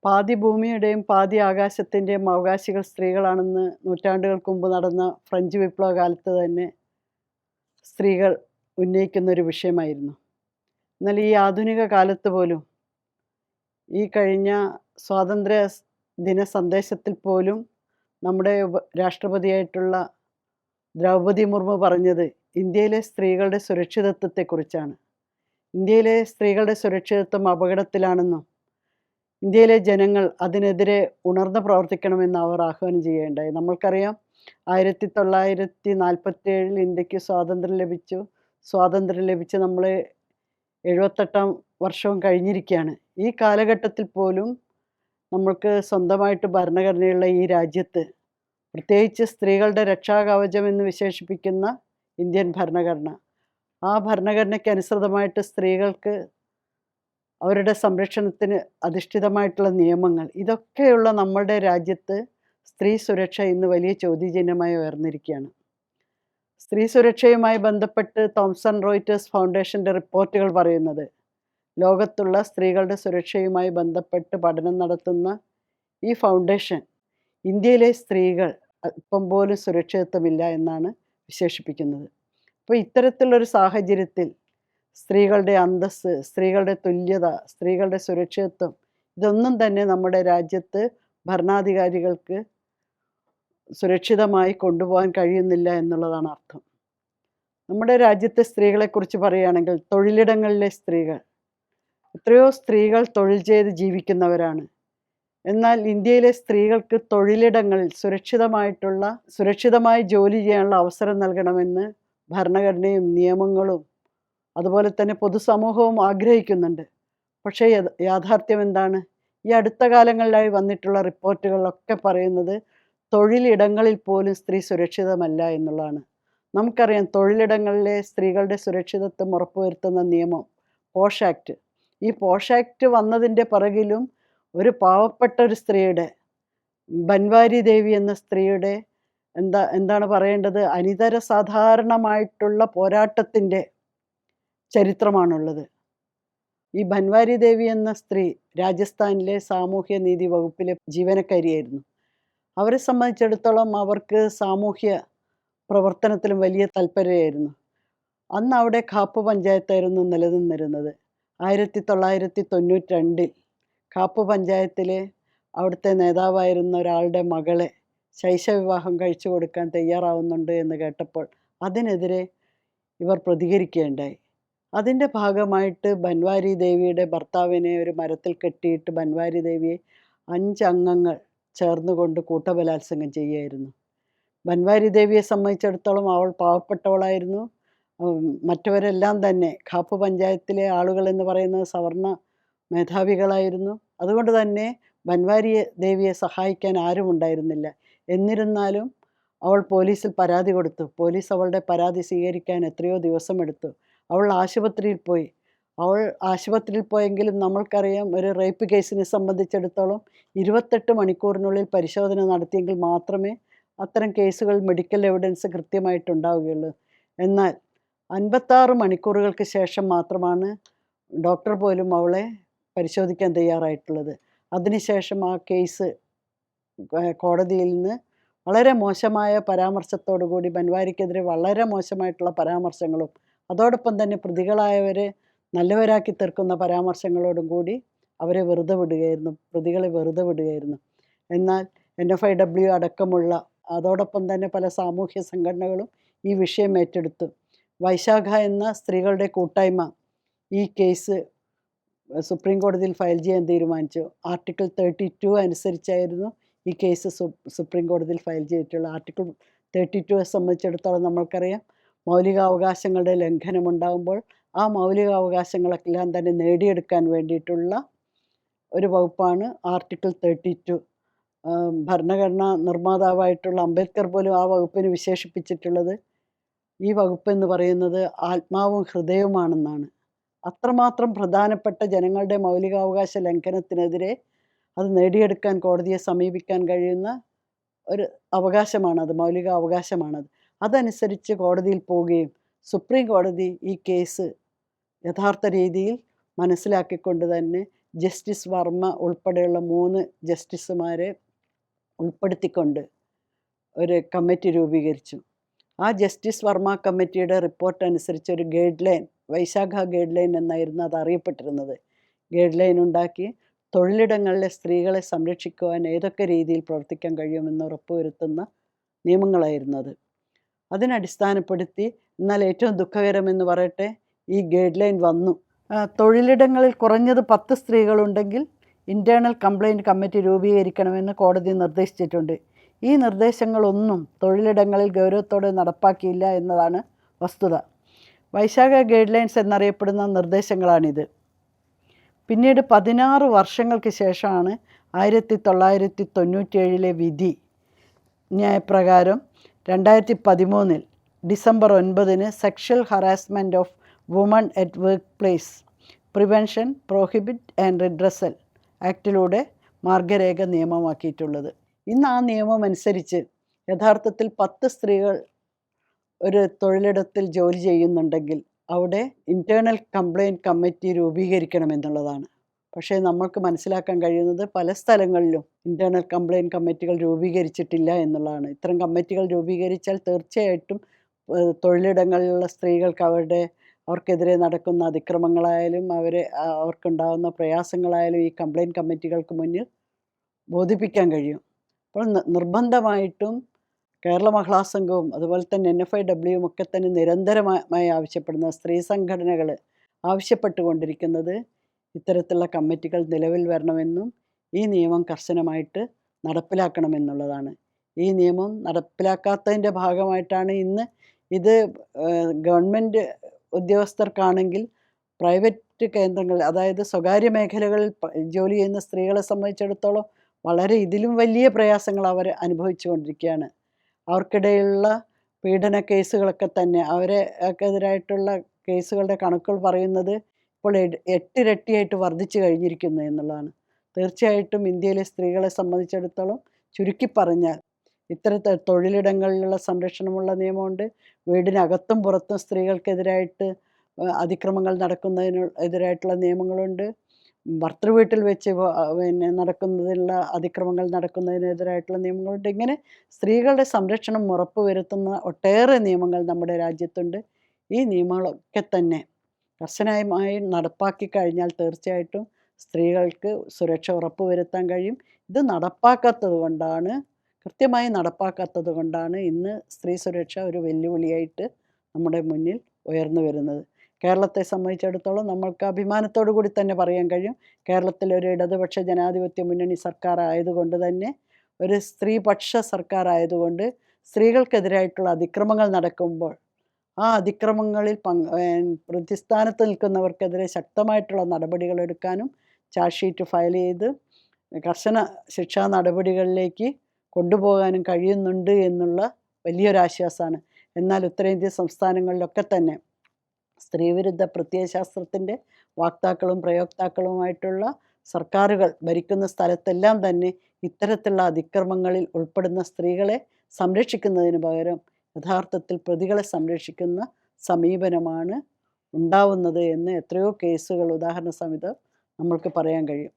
പാതി ഭൂമിയുടെയും പാതി ആകാശത്തിൻ്റെയും അവകാശികൾ സ്ത്രീകളാണെന്ന് നൂറ്റാണ്ടുകൾക്ക് മുമ്പ് നടന്ന ഫ്രഞ്ച് വിപ്ലവ കാലത്ത് തന്നെ സ്ത്രീകൾ ഉന്നയിക്കുന്നൊരു വിഷയമായിരുന്നു. എന്നാൽ ഈ ആധുനിക കാലത്ത് പോലും, ഈ കഴിഞ്ഞ സ്വാതന്ത്ര്യ ദിന സന്ദേശത്തിൽ പോലും നമ്മുടെ രാഷ്ട്രപതിയായിട്ടുള്ള ദ്രൗപദി മുർമു പറഞ്ഞത് ഇന്ത്യയിലെ സ്ത്രീകളുടെ സുരക്ഷിതത്വത്തെക്കുറിച്ചാണ്. ഇന്ത്യയിലെ സ്ത്രീകളുടെ സുരക്ഷിതത്വം അപകടത്തിലാണെന്നും ഇന്ത്യയിലെ ജനങ്ങൾ അതിനെതിരെ ഉണർന്ന് പ്രവർത്തിക്കണമെന്ന് അവർ ആഹ്വാനം ചെയ്യുകയുണ്ടായി. നമ്മൾക്കറിയാം, 1947 ഇന്ത്യക്ക് സ്വാതന്ത്ര്യം ലഭിച്ച് നമ്മൾ 78ാം വർഷവും കഴിഞ്ഞിരിക്കുകയാണ്. ഈ കാലഘട്ടത്തിൽ പോലും നമ്മൾക്ക് സ്വന്തമായിട്ട് ഭരണഘടനയുള്ള ഈ രാജ്യത്ത്, പ്രത്യേകിച്ച് സ്ത്രീകളുടെ രക്ഷാകവചം എന്ന് വിശേഷിപ്പിക്കുന്ന ഇന്ത്യൻ ഭരണഘടന, ആ ഭരണഘടനയ്ക്ക് അനുസൃതമായിട്ട് സ്ത്രീകൾക്ക് അവരുടെ സംരക്ഷണത്തിന് അധിഷ്ഠിതമായിട്ടുള്ള നിയമങ്ങൾ, ഇതൊക്കെയുള്ള നമ്മളുടെ രാജ്യത്ത് സ്ത്രീ സുരക്ഷ ഇന്ന് വലിയ ചോദ്യചിഹ്നമായി ഉയർന്നിരിക്കുകയാണ്. സ്ത്രീ സുരക്ഷയുമായി ബന്ധപ്പെട്ട് തോംസൺ റോയിറ്റേഴ്സ് ഫൗണ്ടേഷൻ്റെ റിപ്പോർട്ടുകൾ പറയുന്നത്, ലോകത്തുള്ള സ്ത്രീകളുടെ സുരക്ഷയുമായി ബന്ധപ്പെട്ട് പഠനം നടത്തുന്ന ഈ ഫൗണ്ടേഷൻ ഇന്ത്യയിലെ സ്ത്രീകൾ അല്പം പോലും സുരക്ഷിതത്വമില്ല എന്നാണ് വിശേഷിപ്പിക്കുന്നത്. അപ്പോൾ ഇത്തരത്തിലുള്ളൊരു സാഹചര്യത്തിൽ സ്ത്രീകളുടെ അന്തസ്സ്, സ്ത്രീകളുടെ തുല്യത, സ്ത്രീകളുടെ സുരക്ഷിതത്വം, ഇതൊന്നും തന്നെ നമ്മുടെ രാജ്യത്ത് ഭരണാധികാരികൾക്ക് സുരക്ഷിതമായി കൊണ്ടുപോകാൻ കഴിയുന്നില്ല എന്നുള്ളതാണ് അർത്ഥം. നമ്മുടെ രാജ്യത്തെ സ്ത്രീകളെക്കുറിച്ച് പറയുകയാണെങ്കിൽ, തൊഴിലിടങ്ങളിലെ സ്ത്രീകൾ, എത്രയോ സ്ത്രീകൾ തൊഴിൽ ചെയ്ത് ജീവിക്കുന്നവരാണ്. എന്നാൽ ഇന്ത്യയിലെ സ്ത്രീകൾക്ക് തൊഴിലിടങ്ങളിൽ സുരക്ഷിതമായി ജോലി ചെയ്യാനുള്ള അവസരം നൽകണമെന്ന് ഭരണഘടനയും നിയമങ്ങളും അതുപോലെ തന്നെ പൊതുസമൂഹവും ആഗ്രഹിക്കുന്നുണ്ട്. പക്ഷേ യാഥാർത്ഥ്യം എന്താണ്? ഈ അടുത്ത കാലങ്ങളിലായി വന്നിട്ടുള്ള റിപ്പോർട്ടുകളിലൊക്കെ പറയുന്നത് തൊഴിലിടങ്ങളിൽ പോലും സ്ത്രീ സുരക്ഷിതമല്ല എന്നുള്ളതാണ്. നമുക്കറിയാം, തൊഴിലിടങ്ങളിലെ സ്ത്രീകളുടെ സുരക്ഷിതത്വം ഉറപ്പുവരുത്തുന്ന നിയമം പോഷ് ആക്ട്. ഈ പോഷ് ആക്ട് വന്നതിൻ്റെ പിറകിലും ഒരു പാവപ്പെട്ട ഒരു സ്ത്രീയുടെ, ബൻവാരി ദേവി എന്ന സ്ത്രീയുടെ എന്താണ് പറയേണ്ടത്, അനിതര സാധാരണമായിട്ടുള്ള പോരാട്ടത്തിൻ്റെ ചരിത്രമാണുള്ളത്. ഈ ബൻവാരി ദേവി എന്ന സ്ത്രീ രാജസ്ഥാനിലെ സാമൂഹ്യ നീതി വകുപ്പിലെ ജീവനക്കാരിയായിരുന്നു. അവരെ സംബന്ധിച്ചിടത്തോളം അവർക്ക് സാമൂഹ്യ പ്രവർത്തനത്തിലും വലിയ താല്പര്യമായിരുന്നു. അന്ന് അവിടെ ഖാപ്പ് പഞ്ചായത്തായിരുന്നു നിലനിന്നിരുന്നത്. 1992 ഖാപ്പ് പഞ്ചായത്തിലെ അവിടുത്തെ നേതാവായിരുന്ന ഒരാളുടെ മകളെ ശൈശവിവാഹം കഴിച്ചു കൊടുക്കാൻ തയ്യാറാവുന്നുണ്ട് എന്ന് കേട്ടപ്പോൾ അതിനെതിരെ ഇവർ പ്രതികരിക്കുകയുണ്ടായി. അതിൻ്റെ ഭാഗമായിട്ട് ബൻവാരി ദേവിയുടെ ഭർത്താവിനെ ഒരു മരത്തിൽ കെട്ടിയിട്ട് ബൻവാരി ദേവിയെ 5 അംഗങ്ങൾ ചേർന്നുകൊണ്ട് കൂട്ടബലാത്സംഗം ചെയ്യുകയായിരുന്നു. ബൻവാരി ദേവിയെ സംബന്ധിച്ചിടത്തോളം അവൾ പാവപ്പെട്ടവളായിരുന്നു. മറ്റവരെല്ലാം തന്നെ ഖാപ്പ് പഞ്ചായത്തിലെ ആളുകൾ എന്ന് പറയുന്നത് സവർണ മേധാവികളായിരുന്നു. അതുകൊണ്ട് തന്നെ ബൻവാരി ദേവിയെ സഹായിക്കാൻ ആരും ഉണ്ടായിരുന്നില്ല. എന്നിരുന്നാലും അവൾ പോലീസിൽ പരാതി കൊടുത്തു. പോലീസ് അവളുടെ പരാതി സ്വീകരിക്കാൻ എത്രയോ ദിവസമെടുത്തു. അവൾ ആശുപത്രിയിൽ പോയി. ആശുപത്രിയിൽ പോയെങ്കിലും നമ്മൾക്കറിയാം, ഒരു റേപ്പ് കേസിനെ സംബന്ധിച്ചിടത്തോളം 28 മണിക്കൂറിനുള്ളിൽ പരിശോധന നടത്തിയെങ്കിൽ മാത്രമേ അത്തരം കേസുകൾ മെഡിക്കൽ എവിഡൻസ് കൃത്യമായിട്ടുണ്ടാവുകയുള്ളൂ. എന്നാൽ 56 മണിക്കൂറുകൾക്ക് ശേഷം മാത്രമാണ് ഡോക്ടർ പോലും അവളെ പരിശോധിക്കാൻ തയ്യാറായിട്ടുള്ളത്. അതിനുശേഷം ആ കേസ് കോടതിയിൽ നിന്ന് വളരെ മോശമായ പരാമർശത്തോടു കൂടി, ബൻവാരിക്കെതിരെ വളരെ മോശമായിട്ടുള്ള പരാമർശങ്ങളും അതോടൊപ്പം തന്നെ പ്രതികളായവരെ നല്ലവരാക്കി തീർക്കുന്ന പരാമർശങ്ങളോടും കൂടി അവരെ പ്രതികളെ വെറുതെ വിടുകയായിരുന്നു. എന്നാൽ NFIW അടക്കമുള്ള അതോടൊപ്പം തന്നെ പല സാമൂഹ്യ സംഘടനകളും ഈ വിഷയം ഏറ്റെടുത്തു. വൈശാഖ എന്ന സ്ത്രീകളുടെ കൂട്ടായ്മ ഈ കേസ് സുപ്രീം കോടതിയിൽ ഫയൽ ചെയ്യാൻ തീരുമാനിച്ചു. ആർട്ടിക്കിൾ 32 അനുസരിച്ചായിരുന്നു ഈ കേസ് സുപ്രീം കോടതിയിൽ ഫയൽ ചെയ്തിട്ടുള്ളത്. ആർട്ടിക്കിൾ 32 സംബന്ധിച്ചിടത്തോളം നമ്മൾക്കറിയാം, മൗലികാവകാശങ്ങളുടെ ലംഘനമുണ്ടാകുമ്പോൾ ആ മൗലികാവകാശങ്ങളെല്ലാം തന്നെ നേടിയെടുക്കാൻ വേണ്ടിയിട്ടുള്ള ഒരു വകുപ്പാണ് ആർട്ടിക്കിൾ 32. ഭരണഘടനാ നിർമ്മാതാവായിട്ടുള്ള അംബേദ്കർ പോലും ആ വകുപ്പിന് വിശേഷിപ്പിച്ചിട്ടുള്ളത്, ഈ വകുപ്പ് എന്ന് പറയുന്നത് ആത്മാവും ഹൃദയവുമാണെന്നാണ്. അത്രമാത്രം പ്രധാനപ്പെട്ട ജനങ്ങളുടെ മൗലികാവകാശ ലംഘനത്തിനെതിരെ അത് നേടിയെടുക്കാൻ കോടതിയെ സമീപിക്കാൻ കഴിയുന്ന ഒരു അവകാശമാണത്, മൗലിക അവകാശമാണത്. അതനുസരിച്ച് കോടതിയിൽ പോവുകയും സുപ്രീം കോടതി ഈ കേസ് യഥാർത്ഥ രീതിയിൽ മനസ്സിലാക്കിക്കൊണ്ട് തന്നെ ജസ്റ്റിസ് വർമ്മ ഉൾപ്പെടെയുള്ള 3 ജസ്റ്റിസുമാരെ ഉൾപ്പെടുത്തിക്കൊണ്ട് ഒരു കമ്മിറ്റി രൂപീകരിച്ചു. ആ ജസ്റ്റിസ് വർമ്മ കമ്മിറ്റിയുടെ റിപ്പോർട്ട് അനുസരിച്ച് ഒരു ഗൈഡ് ലൈൻ, വൈശാഖ ഗൈഡ് ലൈൻ എന്നായിരുന്നു അത് അറിയപ്പെട്ടിരുന്നത്, ഗൈഡ് ലൈൻ ഉണ്ടാക്കി തൊഴിലിടങ്ങളിലെ സ്ത്രീകളെ സംരക്ഷിക്കുവാൻ ഏതൊക്കെ രീതിയിൽ പ്രവർത്തിക്കാൻ കഴിയുമെന്ന് ഉറപ്പുവരുത്തുന്ന നിയമങ്ങളായിരുന്നു അത്. അതിനടിസ്ഥാനപ്പെടുത്തി, എന്നാൽ ഏറ്റവും ദുഃഖകരമെന്ന് പറയട്ടെ, ഈ ഗൈഡ് ലൈൻ വന്നു. തൊഴിലിടങ്ങളിൽ കുറഞ്ഞത് 10 സ്ത്രീകളുണ്ടെങ്കിൽ ഇൻറ്റേർണൽ കംപ്ലയിൻറ്റ് കമ്മിറ്റി രൂപീകരിക്കണമെന്ന് കോടതി നിർദ്ദേശിച്ചിട്ടുണ്ട്. ഈ നിർദ്ദേശങ്ങളൊന്നും തൊഴിലിടങ്ങളിൽ ഗൗരവത്തോടെ നടപ്പാക്കിയില്ല എന്നതാണ് വസ്തുത. വൈശാഖ ഗൈഡ് ലൈൻസ് എന്നറിയപ്പെടുന്ന നിർദ്ദേശങ്ങളാണിത്. പിന്നീട് 16 വർഷങ്ങൾക്ക് ശേഷമാണ് 1997 വിധി ന്യായപ്രകാരം 2013 December 9 sexual harassment of woman at workplace prevention, prohibit and redressal ആക്ടിലൂടെ മാർഗരേഖ നിയമമാക്കിയിട്ടുള്ളത്. ഇന്ന് ആ നിയമം അനുസരിച്ച് യഥാർത്ഥത്തിൽ 10 സ്ത്രീകൾ ഒരു തൊഴിലിടത്തിൽ ജോലി ചെയ്യുന്നുണ്ടെങ്കിൽ അവിടെ ഇൻറ്റേർണൽ കംപ്ലയിൻറ്റ് കമ്മിറ്റി രൂപീകരിക്കണമെന്നുള്ളതാണ്. പക്ഷേ നമ്മൾക്ക് മനസ്സിലാക്കാൻ കഴിയുന്നത് പല സ്ഥലങ്ങളിലും ഇൻറ്റേർണൽ കംപ്ലയിൻറ്റ് കമ്മിറ്റികൾ രൂപീകരിച്ചിട്ടില്ല എന്നുള്ളതാണ്. ഇത്തരം കമ്മിറ്റികൾ രൂപീകരിച്ചാൽ തീർച്ചയായിട്ടും തൊഴിലിടങ്ങളിലുള്ള സ്ത്രീകൾക്ക് അവർക്കെതിരെ നടക്കുന്ന അതിക്രമങ്ങളായാലും അവർക്കുണ്ടാകുന്ന പ്രയാസങ്ങളായാലും ഈ കംപ്ലയിൻറ്റ് കമ്മിറ്റികൾക്ക് മുന്നിൽ ബോധിപ്പിക്കാൻ കഴിയും. അപ്പോൾ നിർബന്ധമായിട്ടും കേരള മഹിളാ സംഘവും അതുപോലെ തന്നെ NFIW ഒക്കെ തന്നെ നിരന്തരമായി ആവശ്യപ്പെടുന്ന സ്ത്രീ സംഘടനകൾ ആവശ്യപ്പെട്ടുകൊണ്ടിരിക്കുന്നത് ഇത്തരത്തിലുള്ള കമ്മിറ്റികൾ നിലവിൽ വരണമെന്നും ഈ നിയമം കർശനമായിട്ട് നടപ്പിലാക്കണമെന്നുള്ളതാണ്. ഈ നിയമം നടപ്പിലാക്കാത്തതിൻ്റെ ഭാഗമായിട്ടാണ് ഇന്ന് ഇത് ഗവൺമെൻറ് ഉദ്യോഗസ്ഥർക്കാണെങ്കിൽ പ്രൈവറ്റ് കേന്ദ്രങ്ങൾ, അതായത് സ്വകാര്യ മേഖലകളിൽ ജോലി ചെയ്യുന്ന സ്ത്രീകളെ സംബന്ധിച്ചിടത്തോളം വളരെ ഇതിലും വലിയ പ്രയാസങ്ങൾ അവർ അനുഭവിച്ചു കൊണ്ടിരിക്കുകയാണ്. അവർക്കിടയിലുള്ള പീഡന കേസുകളൊക്കെ തന്നെ അവർക്കെതിരായിട്ടുള്ള കേസുകളുടെ കണക്കുകൾ പറയുന്നത് ഇപ്പോൾ 8 ഇരട്ടിയായിട്ട് വർദ്ധിച്ചു കഴിഞ്ഞിരിക്കുന്നു എന്നുള്ളതാണ്. തീർച്ചയായിട്ടും ഇന്ത്യയിലെ സ്ത്രീകളെ സംബന്ധിച്ചിടത്തോളം ചുരുക്കി പറഞ്ഞാൽ ഇത്തരത്തിൽ തൊഴിലിടങ്ങളിലുള്ള സംരക്ഷണമുള്ള നിയമമുണ്ട്. വീടിനകത്തും പുറത്തും സ്ത്രീകൾക്കെതിരായിട്ട് അതിക്രമങ്ങൾ എതിരായിട്ടുള്ള നിയമങ്ങളുണ്ട്. ഭർതൃവീട്ടിൽ വെച്ച് നടക്കുന്നതിനുള്ള അതിക്രമങ്ങൾ നടക്കുന്നതിനെതിരായിട്ടുള്ള നിയമങ്ങളുണ്ട്. ഇങ്ങനെ സ്ത്രീകളുടെ സംരക്ഷണം ഉറപ്പുവരുത്തുന്ന ഒട്ടേറെ നിയമങ്ങൾ നമ്മുടെ രാജ്യത്തുണ്ട്. ഈ നിയമങ്ങളൊക്കെ തന്നെ കർശനമായി നടപ്പാക്കി കഴിഞ്ഞാൽ തീർച്ചയായിട്ടും സ്ത്രീകൾക്ക് സുരക്ഷ ഉറപ്പുവരുത്താൻ കഴിയും. ഇത് കൃത്യമായി നടപ്പാക്കാത്തത് കൊണ്ടാണ് ഇന്ന് സ്ത്രീ സുരക്ഷ ഒരു വെല്ലുവിളിയായിട്ട് നമ്മുടെ മുന്നിൽ ഉയർന്നു വരുന്നത്. കേരളത്തെ സംബന്ധിച്ചിടത്തോളം നമ്മൾക്ക് അഭിമാനത്തോടു കൂടി തന്നെ പറയാൻ കഴിയും, കേരളത്തിൽ ഒരു ഇടതുപക്ഷ ജനാധിപത്യ മുന്നണി സർക്കാർ ആയതുകൊണ്ട് തന്നെ, ഒരു സ്ത്രീപക്ഷ സർക്കാർ ആയതുകൊണ്ട് സ്ത്രീകൾക്കെതിരായിട്ടുള്ള അതിക്രമങ്ങൾ നടക്കുമ്പോൾ ആ അതിക്രമങ്ങളിൽ പ്രതിസ്ഥാനത്ത് നിൽക്കുന്നവർക്കെതിരെ ശക്തമായിട്ടുള്ള നടപടികൾ എടുക്കാനും ചാർജ് ഷീറ്റ് ഫയൽ ചെയ്ത് കർശന ശിക്ഷാ നടപടികളിലേക്ക് കൊണ്ടുപോകാനും കഴിയുന്നുണ്ട് എന്നുള്ള വലിയൊരാശ്വാസമാണ്. എന്നാൽ ഉത്തരേന്ത്യൻ സംസ്ഥാനങ്ങളിലൊക്കെ തന്നെ സ്ത്രീവിരുദ്ധ പ്രത്യയശാസ്ത്രത്തിൻ്റെ വാക്താക്കളും പ്രയോക്താക്കളുമായിട്ടുള്ള സർക്കാരുകൾ ഭരിക്കുന്ന സ്ഥലത്തെല്ലാം തന്നെ ഇത്തരത്തിലുള്ള അതിക്രമങ്ങളിൽ ഉൾപ്പെടുന്ന സ്ത്രീകളെ സംരക്ഷിക്കുന്നതിന് പകരം യഥാർത്ഥത്തിൽ പ്രതികളെ സംരക്ഷിക്കുന്ന സമീപനമാണ് ഉണ്ടാവുന്നത് എന്ന് എത്രയോ കേസുകൾ ഉദാഹരണ സഹിതം നമ്മൾക്ക് പറയാൻ കഴിയും.